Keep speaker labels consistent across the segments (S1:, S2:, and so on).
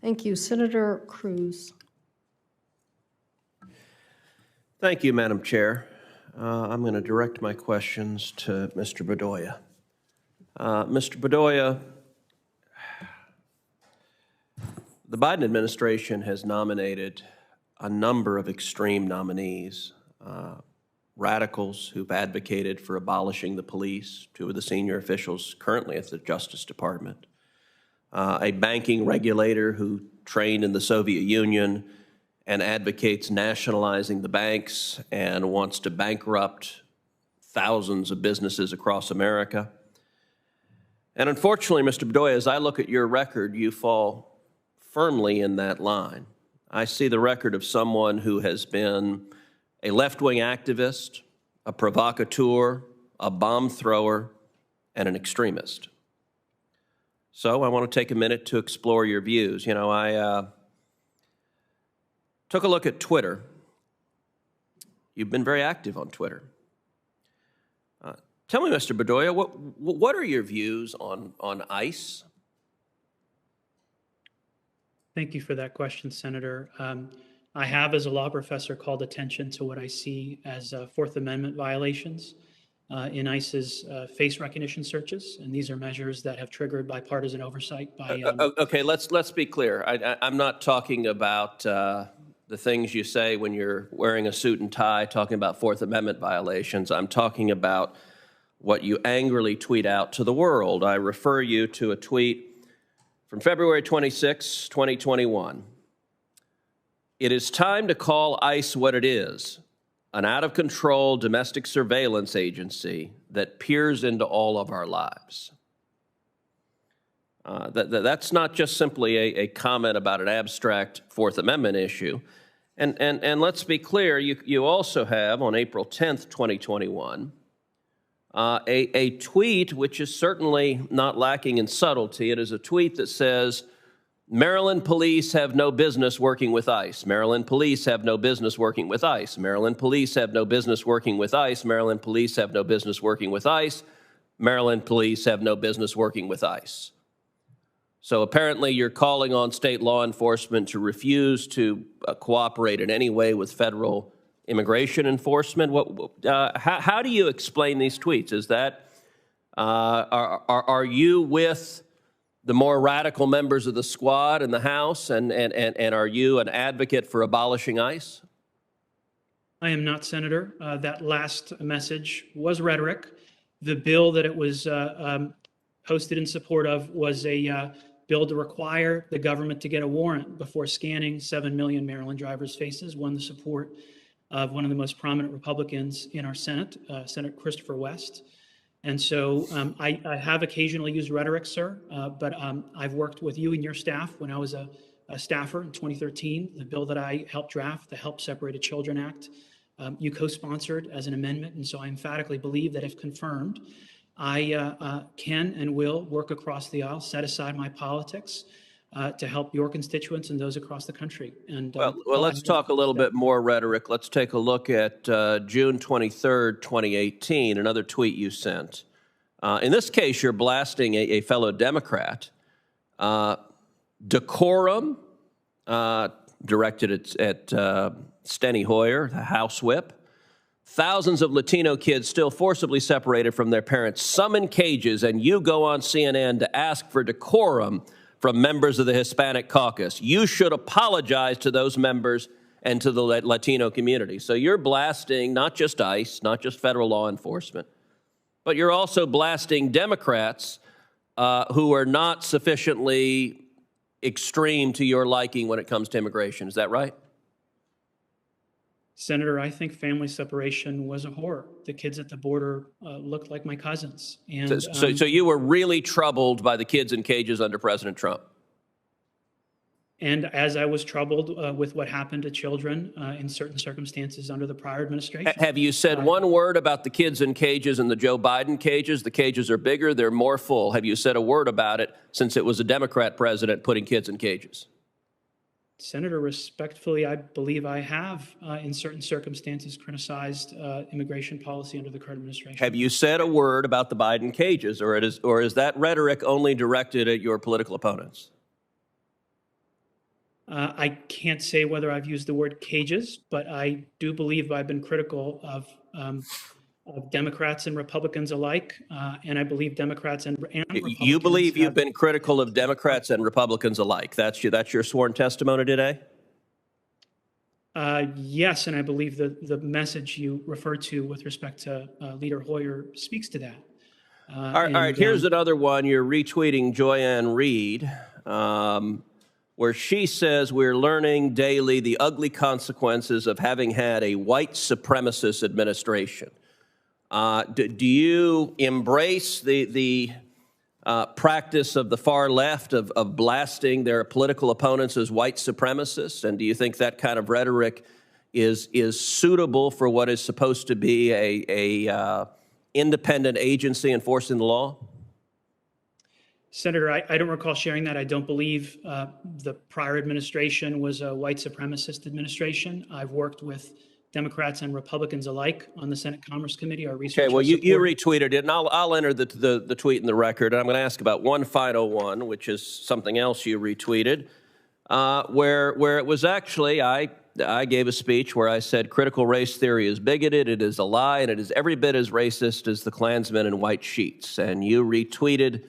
S1: Thank you. Senator Cruz.
S2: Thank you, Madam Chair. I'm going to direct my questions to Mr. Bedoya. Mr. Bedoya, the Biden administration has nominated a number of extreme nominees, radicals who've advocated for abolishing the police, two of the senior officials currently at the Justice Department, a banking regulator who trained in the Soviet Union and advocates nationalizing the banks and wants to bankrupt thousands of businesses across America. And unfortunately, Mr. Bedoya, as I look at your record, you fall firmly in that line. I see the record of someone who has been a left-wing activist, a provocateur, a bomb thrower, and an extremist. So I want to take a minute to explore your views. You know, I took a look at Twitter. You've been very active on Twitter. Tell me, Mr. Bedoya, what are your views on ICE?
S3: Thank you for that question, Senator. I have, as a law professor, called attention to what I see as Fourth Amendment violations in ICE's face recognition searches, and these are measures that have triggered bipartisan oversight by...
S2: Okay, let's be clear. I'm not talking about the things you say when you're wearing a suit and tie, talking about Fourth Amendment violations. I'm talking about what you angrily tweet out to the world. I refer you to a tweet from February 26, 2021. It is time to call ICE what it is, an out-of-control domestic surveillance agency that peers into all of our lives. That's not just simply a comment about an abstract Fourth Amendment issue. And let's be clear, you also have, on April 10th, 2021, a tweet which is certainly not lacking in subtlety. It is a tweet that says, Maryland police have no business working with ICE. Maryland police have no business working with ICE. Maryland police have no business working with ICE. Maryland police have no business working with ICE. Maryland police have no business working with ICE. So apparently you're calling on state law enforcement to refuse to cooperate in any way with federal immigration enforcement. How do you explain these tweets? Is that, are you with the more radical members of the squad in the House, and are you an advocate for abolishing ICE?
S3: I am not, Senator. That last message was rhetoric. The bill that it was posted in support of was a bill to require the government to get a warrant before scanning 7 million Maryland drivers' faces, won the support of one of the most prominent Republicans in our Senate, Senator Christopher West. And so I have occasionally used rhetoric, sir, but I've worked with you and your staff when I was a staffer in 2013. The bill that I helped draft, the Help Separated Children Act, you co-sponsored as an amendment. And so I emphatically believe that if confirmed, I can and will work across the aisle, set aside my politics to help your constituents and those across the country. And
S2: well, let's talk a little bit more rhetoric. Let's take a look at June 23rd, 2018, another tweet you sent. In this case, you're blasting a fellow Democrat. Decorum, directed at Steny Hoyer, the House Whip. Thousands of Latino kids still forcibly separated from their parents, some in cages, and you go on CNN to ask for decorum from members of the Hispanic caucus. You should apologize to those members and to the Latino community. So you're blasting not just ICE, not just federal law enforcement, but you're also blasting Democrats who are not sufficiently extreme to your liking when it comes to immigration. Is that right?
S3: Senator, I think family separation was a horror. The kids at the border looked like my cousins. And
S2: so you were really troubled by the kids in cages under President Trump?
S3: And as I was troubled with what happened to children in certain circumstances under the prior administration.
S2: Have you said one word about the kids in cages and the Joe Biden cages? The cages are bigger, they're more full. Have you said a word about it since it was a Democrat president putting kids in cages?
S3: Senator, respectfully, I believe I have, in certain circumstances, criticized immigration policy under the current administration.
S2: Have you said a word about the Biden cages, or is that rhetoric only directed at your political opponents?
S3: I can't say whether I've used the word cages, but I do believe I've been critical of Democrats and Republicans alike, and I believe Democrats and Republicans.
S2: You believe you've been critical of Democrats and Republicans alike. That's your sworn testimony today?
S3: Yes, and I believe the message you referred to with respect to Leader Hoyer speaks to that.
S2: All right, here's another one. You're retweeting Joyanne Reed, where she says we're learning daily the ugly consequences of having had a white supremacist administration. Do you embrace the practice of the far left of blasting their political opponents as white supremacists? And do you think that kind of rhetoric is suitable for what is supposed to be a independent agency enforcing the law?
S3: Senator, I don't recall sharing that. I don't believe the prior administration was a white supremacist administration. I've worked with Democrats and Republicans alike on the Senate Commerce Committee. Our research.
S2: Okay, well, you retweeted it, and I'll enter the tweet in the record. And I'm going to ask about one final one, which is something else you retweeted, where it was actually I gave a speech where I said critical race theory is bigoted, it is a lie, and it is every bit as racist as the Klansmen in white sheets. And you retweeted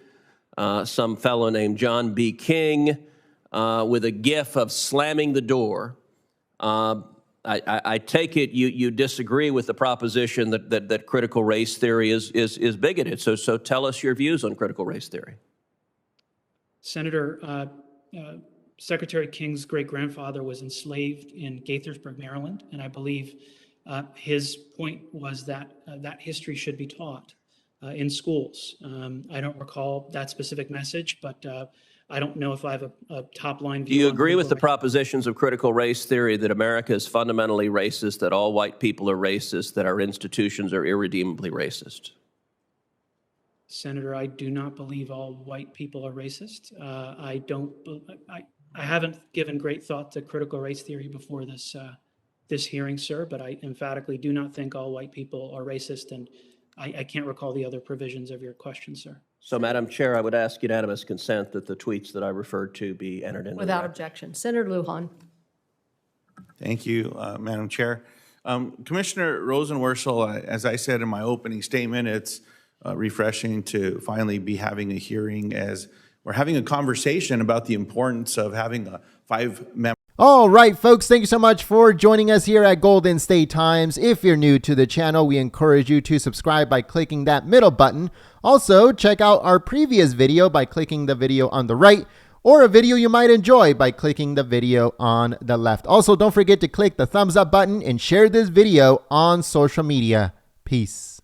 S2: some fellow named John B. King with a gif of slamming the door. I take it you disagree with the proposition that critical race theory is bigoted. So tell us your views on critical race theory.
S3: Senator, Secretary King's great-grandfather was enslaved in Gaithersburg, Maryland, and I believe his point was that that history should be taught in schools. I don't recall that specific message, but I don't know if I have a top-line view.
S2: Do you agree with the propositions of critical race theory that America is fundamentally racist, that all white people are racist, that our institutions are irredeemably racist?
S3: Senator, I do not believe all white people are racist. I haven't given great thought to critical race theory before this hearing, sir, but I emphatically do not think all white people are racist, and I can't recall the other provisions of your question, sir.
S2: So, Madam Chair, I would ask unanimous consent that the tweets that I referred to be entered into.
S1: Without objection. Senator Lujan.
S4: Thank you, Madam Chair. Commissioner Rosenworcel, as I said in my opening statement, it's refreshing to finally be having a hearing as we're having a conversation about the importance of having a 5-member.
S5: All right, folks, thank you so much for joining us here at Golden State Times. If you're new to the channel, we encourage you to subscribe by clicking that middle button. Also, check out our previous video by clicking the video on the right, or a video you might enjoy by clicking the video on the left. Also, don't forget to click the thumbs up button and share this video on social media. Peace.